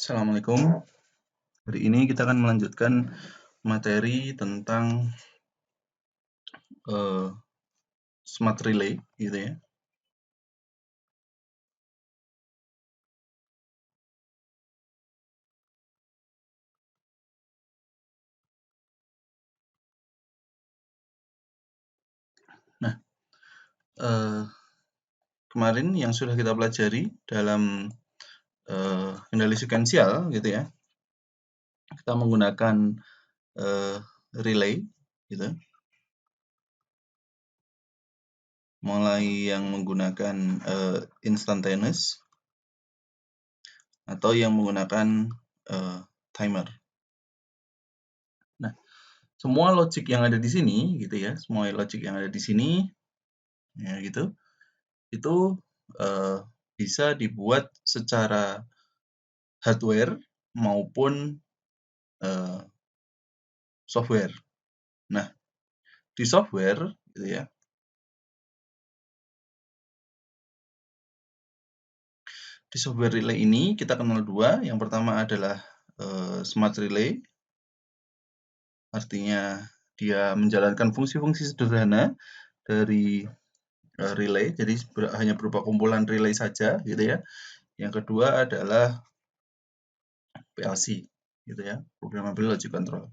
Assalamualaikum. Hari ini kita akan melanjutkan materi tentang smart relay, gitu ya. Nah, kemarin yang sudah kita pelajari dalam kendali sekuensial, gitu ya. Kita menggunakan relay, gitu. Mulai yang menggunakan instantaneous atau yang menggunakan timer. Nah, semua logic yang ada di sini, gitu ya, semua logic yang ada di sini, ya gitu, itu bisa dibuat secara hardware maupun software. Nah, di software, gitu ya, di software relay ini kita kenal dua. Yang pertama adalah smart relay, artinya dia menjalankan fungsi-fungsi sederhana dari relay, jadi hanya berupa kumpulan relay saja, gitu ya. Yang kedua adalah PLC, gitu ya, Programmable Logic Control.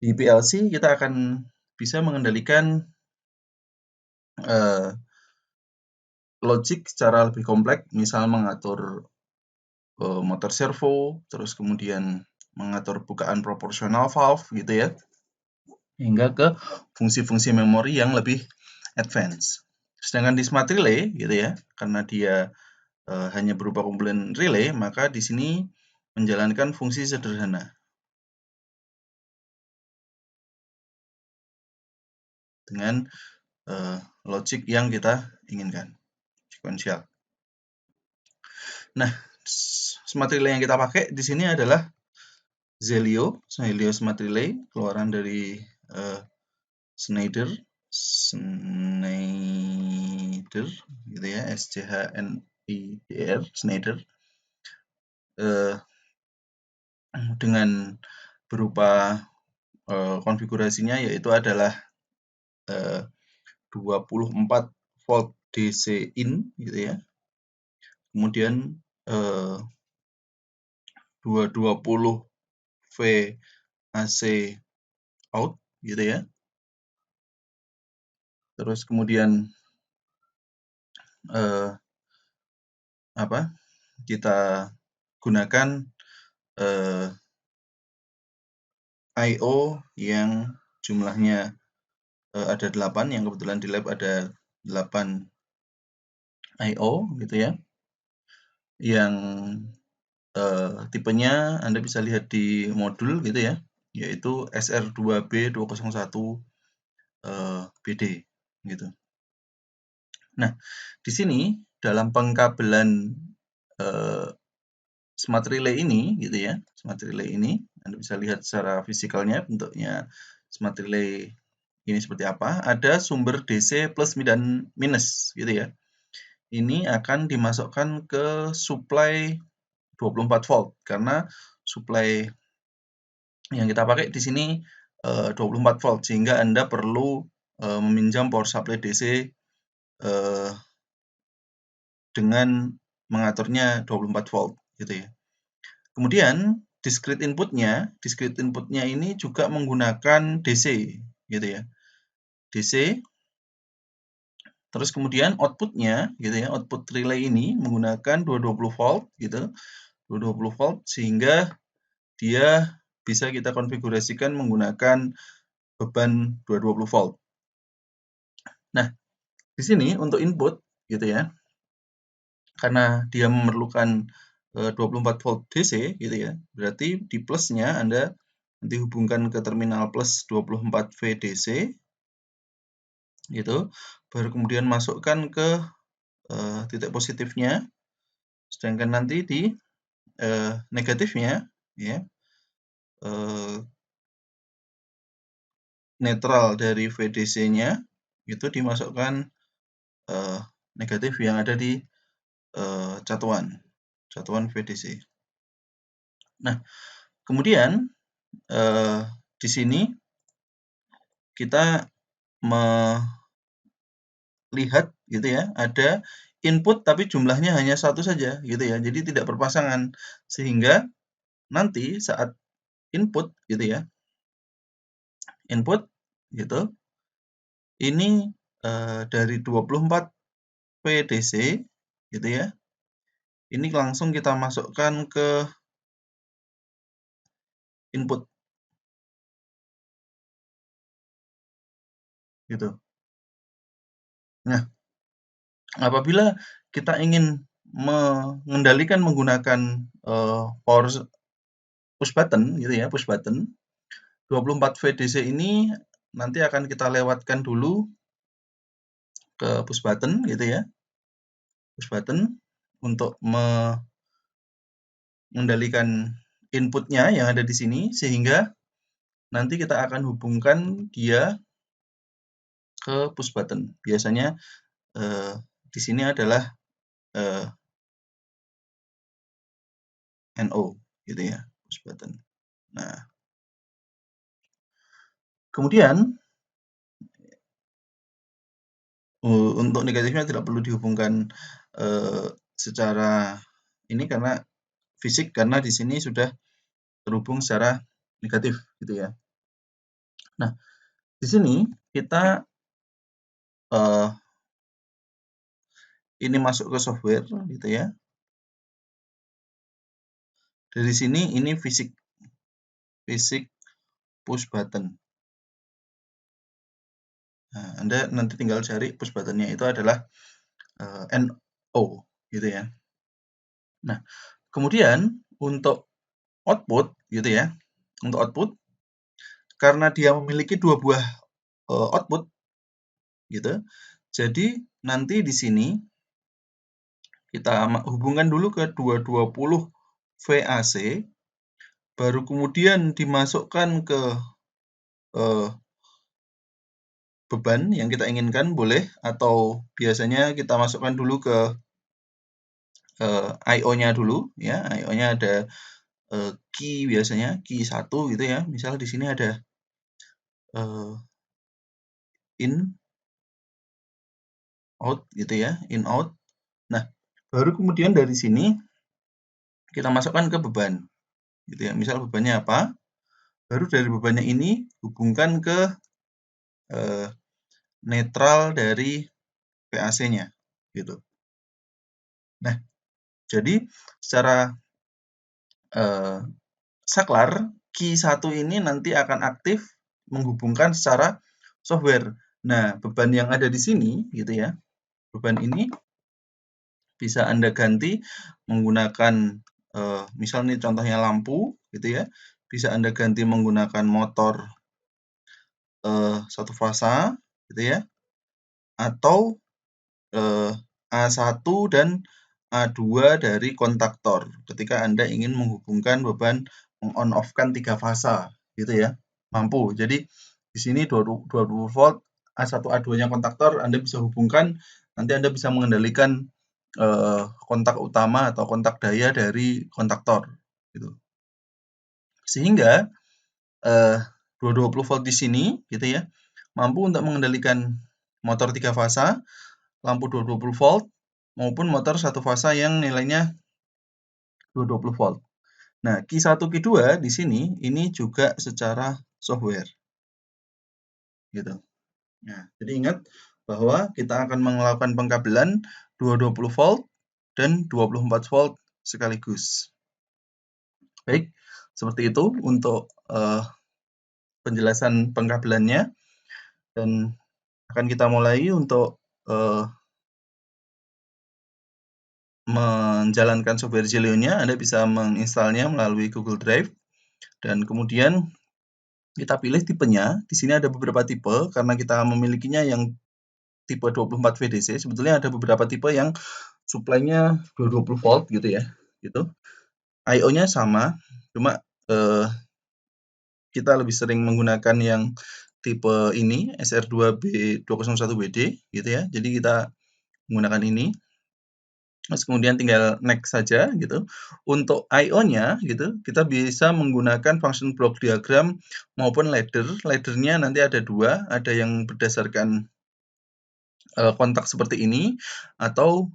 Di PLC kita akan bisa mengendalikan logic secara lebih kompleks, misal mengatur motor servo, terus kemudian mengatur bukaan proporsional valve, gitu ya, hingga ke fungsi-fungsi memori yang lebih advance. Sedangkan di smart relay, gitu ya, karena dia hanya berupa komponen relay, maka di sini menjalankan fungsi sederhana dengan logic yang kita inginkan, sekuensial. Nah, smart relay yang kita pakai di sini adalah Zelio Smart Relay, keluaran dari Schneider, gitu ya, SCHNIDR, Schneider, dengan berupa konfigurasinya yaitu adalah 24 volt DC in, gitu ya, kemudian 220 V AC out, gitu ya, terus kemudian kita gunakan I/O yang jumlahnya ada 8, yang kebetulan di lab ada 8 I/O, gitu ya, yang tipenya Anda bisa lihat di modul, gitu ya, yaitu SR2B201 BD, gitu. Nah, di sini dalam pengkabelan smart relay ini, gitu ya, smart relay ini Anda bisa lihat secara fisikalnya bentuknya smart relay ini seperti apa. Ada sumber DC plus dan minus, gitu ya. Ini akan dimasukkan ke supply 24 volt karena supply yang kita pakai di sini 24 volt, sehingga Anda perlu meminjam power supply DC dengan mengaturnya 24 volt, gitu ya. Kemudian discrete inputnya ini juga menggunakan DC, gitu ya, DC. Terus kemudian outputnya, gitu ya, output relay ini menggunakan 220 volt, gitu, 220 volt, sehingga dia bisa kita konfigurasikan menggunakan beban 220 volt. Nah, di sini untuk input, gitu ya, karena dia memerlukan 24 volt DC, gitu ya, berarti di plusnya Anda nanti hubungkan ke terminal plus 24 V DC, gitu, baru kemudian masukkan ke titik positifnya, sedangkan nanti di negatifnya, ya, netral dari VDC-nya itu dimasukkan negatif yang ada di catuan VDC. Nah, kemudian di sini kita melihat gitu ya, ada input tapi jumlahnya hanya satu saja gitu ya, jadi tidak berpasangan. Sehingga nanti saat input gitu ya, input gitu, ini dari 24 VDC gitu ya, ini langsung kita masukkan ke input gitu. Nah, apabila kita ingin mengendalikan menggunakan power push button gitu ya, push button 24 VDC ini nanti akan kita lewatkan dulu ke push button gitu ya, push button untuk mengendalikan inputnya yang ada di sini, sehingga nanti kita akan hubungkan dia ke push button. Biasanya di sini adalah NO gitu ya, push button. Nah, kemudian untuk negatifnya tidak perlu dihubungkan secara ini karena fisik, karena di sini sudah terhubung secara negatif gitu ya. Nah, di sini kita ini masuk ke software gitu ya. Dari sini ini fisik push button. Nah, Anda nanti tinggal cari push buttonnya itu adalah NO gitu ya. Nah, kemudian untuk output gitu ya, untuk output karena dia memiliki dua buah output gitu. Jadi nanti di sini kita hubungkan dulu ke 220 VAC, baru kemudian dimasukkan ke beban yang kita inginkan boleh, atau biasanya kita masukkan dulu ke IO-nya dulu ya. IO-nya ada key, biasanya key 1 gitu ya. Misal di sini ada in out gitu ya, in out. Nah, baru kemudian dari sini kita masukkan ke beban gitu ya. Misal bebannya apa? Baru dari bebannya ini hubungkan ke netral dari VAC-nya gitu. Nah, jadi secara saklar, key 1 ini nanti akan aktif menghubungkan secara software. Nah, beban yang ada di sini gitu ya, beban ini bisa Anda ganti menggunakan misal nih contohnya lampu gitu ya, bisa Anda ganti menggunakan motor satu fasa gitu ya, atau A1 dan A2 dari kontaktor ketika Anda ingin menghubungkan beban meng-on off-kan 3 fasa gitu ya, mampu. Jadi di sini 20 volt, A1 A2-nya kontaktor Anda bisa hubungkan, nanti Anda bisa mengendalikan kontak utama atau kontak daya dari kontaktor gitu. Sehingga 220 volt di sini gitu ya, mampu untuk mengendalikan motor 3 fasa, lampu 220 volt, maupun motor satu fasa yang nilainya 220 volt. Nah, Q1, Q2 di sini ini juga secara software. Gitu. Nah, jadi ingat bahwa kita akan melakukan pengkabelan 220 volt dan 24 volt sekaligus. Baik, seperti itu untuk penjelasan pengkabelannya, dan akan kita mulai untuk menjalankan software Zelio-nya. Anda bisa menginstalnya melalui Google Drive, dan kemudian kita pilih tipenya. Di sini ada beberapa tipe, karena kita memilikinya yang tipe 24 VDC. Sebetulnya ada beberapa tipe yang supply-nya 220 volt gitu ya. Gitu. IO-nya sama, cuma kita lebih sering menggunakan yang tipe ini, SR2B201BD gitu ya. Jadi kita menggunakan ini. Terus kemudian tinggal next saja gitu. Untuk I/O-nya gitu, kita bisa menggunakan function block diagram maupun ladder. Ladder-nya nanti ada 2, ada yang berdasarkan kontak seperti ini atau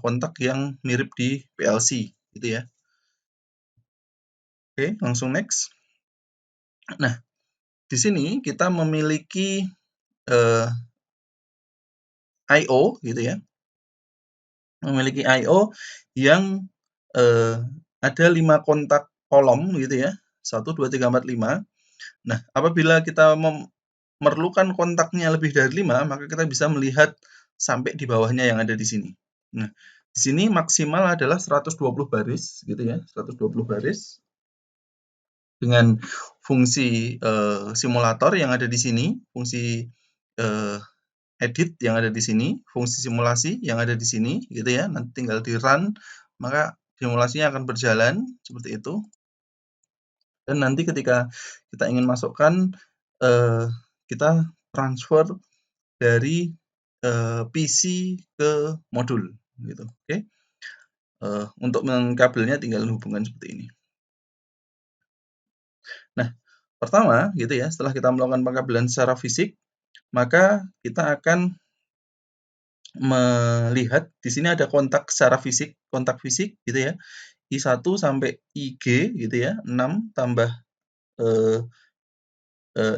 kontak yang mirip di PLC gitu ya. Oke, langsung next. Nah, di sini kita memiliki I/O gitu ya. Memiliki I/O yang ada 5 kontak kolom gitu ya. 1, 2, 3, 4, 5. Nah, apabila kita memerlukan kontaknya lebih dari 5, maka kita bisa melihat sampai di bawahnya yang ada di sini. Nah, di sini maksimal adalah 120 baris gitu ya, 120 baris. Dengan fungsi simulator yang ada di sini, fungsi edit yang ada di sini, fungsi simulasi yang ada di sini gitu ya. Nanti tinggal di run, maka simulasinya akan berjalan seperti itu. Dan nanti ketika kita ingin masukkan, kita transfer dari PC ke modul gitu. Oke. Untuk mengkabelnya tinggal hubungan seperti ini. Nah, pertama gitu ya, setelah kita melakukan pengkabelan secara fisik, maka kita akan melihat di sini ada kontak secara fisik, kontak fisik gitu ya. I1 sampai IG gitu ya, 6 tambah 6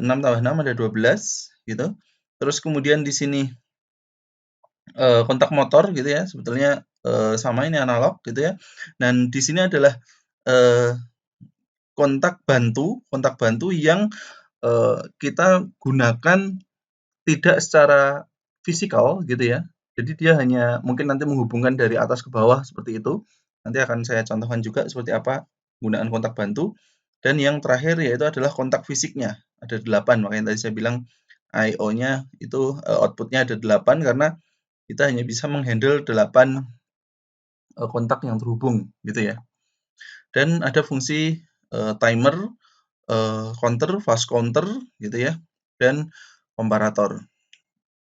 tambah 6 ada 12 gitu. Terus kemudian di sini kontak motor gitu ya, sebetulnya sama ini analog gitu ya. Dan di sini adalah kontak bantu yang kita gunakan tidak secara fisikal gitu ya. Jadi dia hanya mungkin nanti menghubungkan dari atas ke bawah seperti itu. Nanti akan saya contohkan juga seperti apa penggunaan kontak bantu. Dan yang terakhir yaitu adalah kontak fisiknya. Ada 8, makanya tadi saya bilang I/O-nya itu output-nya ada 8 karena kita hanya bisa menghandle 8 kontak yang terhubung gitu ya. Dan ada fungsi timer, counter, fast counter gitu ya, dan komparator.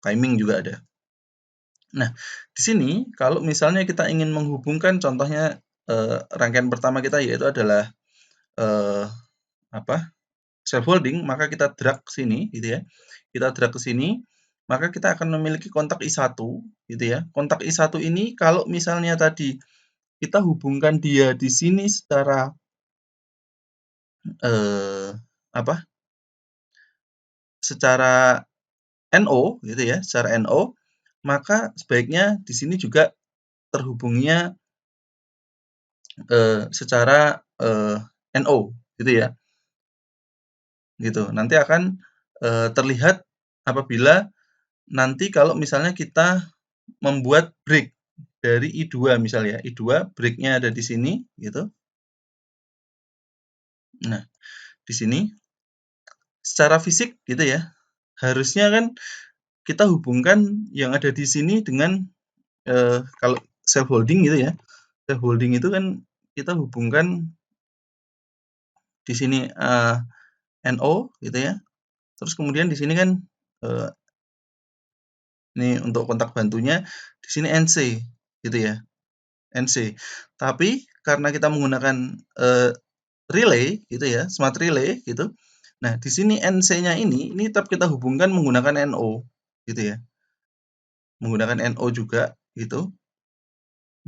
Timing juga ada. Nah, di sini kalau misalnya kita ingin menghubungkan contohnya rangkaian pertama kita yaitu adalah self holding, maka kita drag ke sini gitu ya. Kita drag ke sini, maka kita akan memiliki kontak I1 gitu ya. Kontak I1 ini kalau misalnya tadi kita hubungkan dia di sini secara secara NO gitu ya, secara NO, maka sebaiknya di sini juga terhubungnya secara NO gitu ya. Gitu. Nanti akan terlihat apabila nanti kalau misalnya kita membuat break dari I2 misalnya, I2 break-nya ada di sini gitu. Nah, di sini secara fisik gitu ya, harusnya kan kita hubungkan yang ada di sini dengan kalau self holding gitu ya. Self holding itu kan kita hubungkan di sini NO gitu ya. Terus kemudian di sini kan ini untuk kontak bantunya di sini NC gitu ya. NC. Tapi karena kita menggunakan relay gitu ya, smart relay gitu. Nah, di sini NC-nya ini tetap kita hubungkan menggunakan NO gitu ya. Menggunakan NO juga gitu.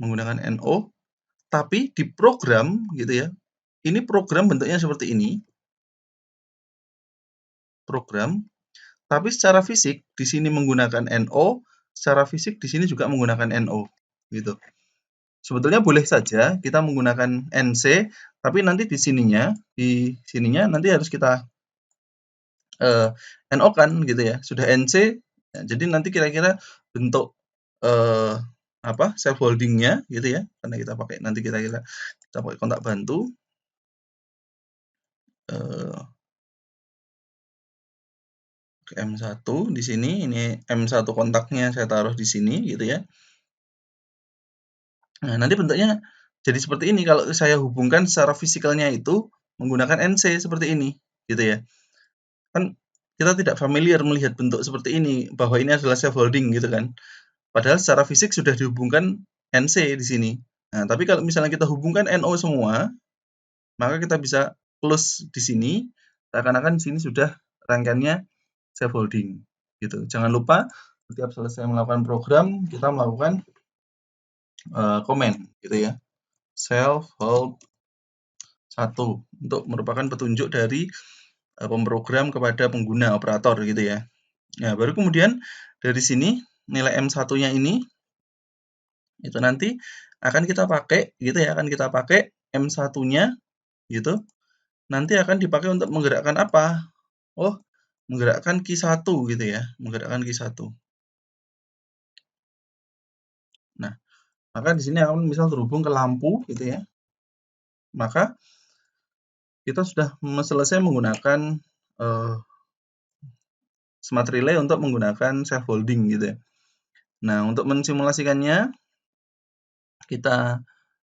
Menggunakan NO, tapi di program gitu ya. Ini program bentuknya seperti ini. Program, tapi secara fisik di sini menggunakan NO, secara fisik di sini juga menggunakan NO gitu. Sebetulnya boleh saja kita menggunakan NC, tapi nanti di sininya nanti harus kita NO kan gitu ya. Sudah NC, ya, jadi nanti kira-kira bentuk self holdingnya gitu ya. Karena kita pakai nanti kita pakai kontak bantu. M1 di sini, ini M1 kontaknya saya taruh di sini gitu ya. Nah, nanti bentuknya jadi seperti ini kalau saya hubungkan secara fisikalnya itu menggunakan NC seperti ini gitu ya. Kan kita tidak familiar melihat bentuk seperti ini bahwa ini adalah self holding gitu kan. Padahal secara fisik sudah dihubungkan NC di sini. Nah, tapi kalau misalnya kita hubungkan NO semua, maka kita bisa close di sini, seakan-akan di sini sudah rangkaiannya self holding gitu. Jangan lupa setiap selesai melakukan program, kita melakukan comment gitu ya. Self hold 1 untuk merupakan petunjuk dari pemrogram kepada pengguna operator gitu ya. Nah, baru kemudian dari sini nilai M1-nya ini itu nanti akan kita pakai gitu ya, akan kita pakai M1-nya gitu. Nanti akan dipakai untuk menggerakkan apa? Oh, menggerakkan key 1 gitu ya, menggerakkan key 1. Nah, maka di sini akan misal terhubung ke lampu gitu ya. Maka kita sudah selesai menggunakan smart relay untuk menggunakan self holding gitu ya. Nah, untuk mensimulasikannya kita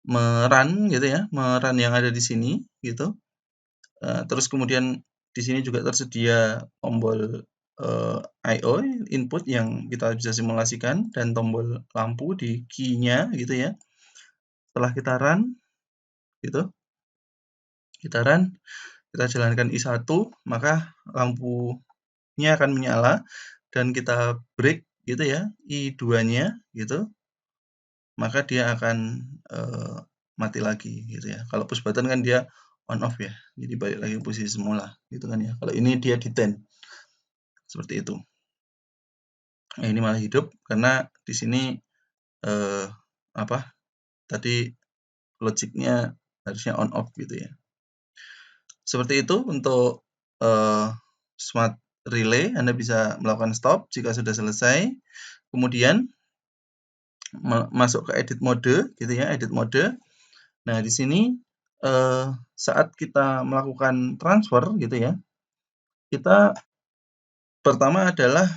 merun gitu ya, merun yang ada di sini gitu. Terus kemudian di sini juga tersedia tombol I/O input yang kita bisa simulasikan dan tombol lampu di key-nya gitu ya. Setelah kita run gitu, kita run, kita jalankan I1, maka lampunya akan menyala dan kita break gitu ya, I2-nya gitu, maka dia akan mati lagi gitu ya. Kalau push button kan dia on off ya, jadi balik lagi ke posisi semula gitu kan ya. Kalau ini dia di 10 seperti itu. Nah, ini malah hidup karena di sini tadi logiknya harusnya on off gitu ya. Seperti itu untuk smart relay. Anda bisa melakukan stop jika sudah selesai. Kemudian masuk ke edit mode gitu ya, edit mode. Nah, di sini saat kita melakukan transfer gitu ya, kita pertama adalah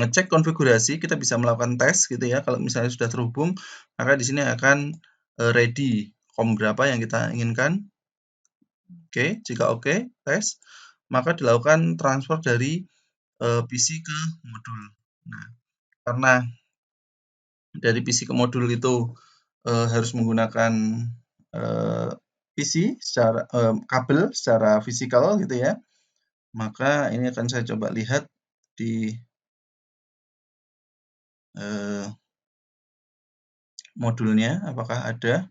ngecek konfigurasi, kita bisa melakukan tes gitu ya. Kalau misalnya sudah terhubung, maka di sini akan ready COM berapa yang kita inginkan. Oke, jika oke, tes, maka dilakukan transfer dari PC ke modul. Nah, karena dari PC ke modul itu harus menggunakan PC secara kabel secara fisikal gitu ya. Maka ini akan saya coba lihat di modulnya apakah ada.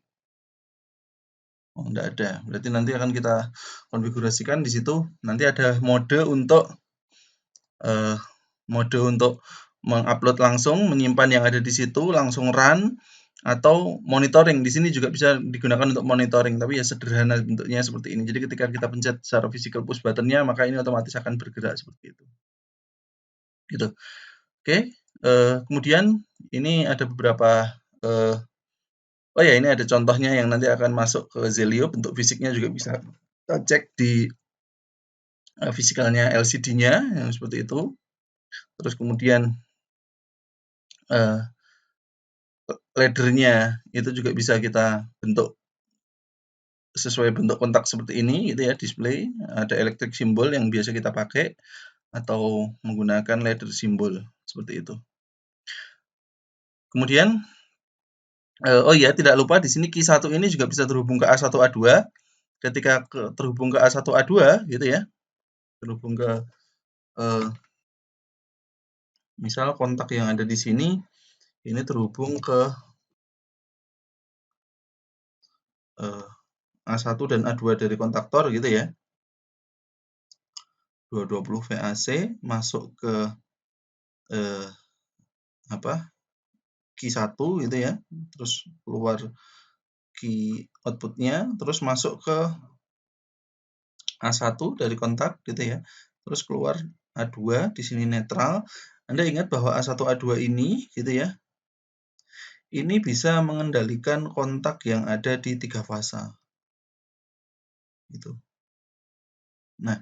Oh, enggak ada. Berarti nanti akan kita konfigurasikan di situ. Nanti ada mode untuk mengupload langsung, menyimpan yang ada di situ, langsung run, atau monitoring. Di sini juga bisa digunakan untuk monitoring, tapi ya sederhana bentuknya seperti ini. Jadi ketika kita pencet secara physical push button-nya, maka ini otomatis akan bergerak seperti itu. Gitu. Oke. Kemudian ini ada beberapa oh ya, ini ada contohnya yang nanti akan masuk ke Zelio, bentuk fisiknya juga bisa kita cek di fisikalnya LCD-nya yang seperti itu. Terus kemudian ladder-nya itu juga bisa kita bentuk sesuai bentuk kontak seperti ini gitu ya, display. Ada electric symbol yang biasa kita pakai atau menggunakan ladder symbol seperti itu. Kemudian oh iya, tidak lupa di sini key 1 ini juga bisa terhubung ke A1 A2. Ketika terhubung ke A1 A2 gitu ya, terhubung ke misal kontak yang ada di sini ini terhubung ke A1 dan A2 dari kontaktor gitu ya. 220 VAC masuk ke key 1 gitu ya. Terus keluar key outputnya, terus masuk ke A1 dari kontak gitu ya. Terus keluar A2 di sini netral. Anda ingat bahwa A1 A2 ini gitu ya. Ini bisa mengendalikan kontak yang ada di 3 fasa. Gitu. Nah,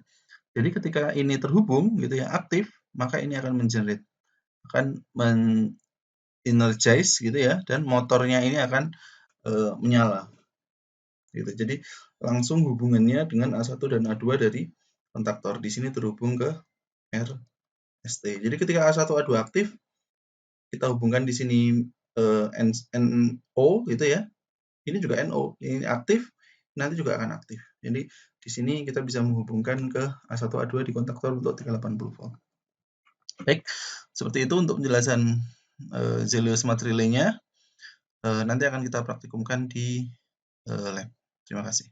jadi ketika ini terhubung gitu ya, aktif, maka ini akan mengenerate, akan energize gitu ya, dan motornya ini akan menyala. Gitu. Jadi langsung hubungannya dengan A1 dan A2 dari kontaktor. Di sini terhubung ke RST. Jadi ketika A1 A2 aktif, kita hubungkan di sini NO gitu ya. Ini juga NO, ini aktif, nanti juga akan aktif. Jadi di sini kita bisa menghubungkan ke A1 A2 di kontaktor untuk 380 volt. Baik, seperti itu untuk penjelasan Zelio Smart Relay-nya. Nanti akan kita praktikumkan di lab. Terima kasih.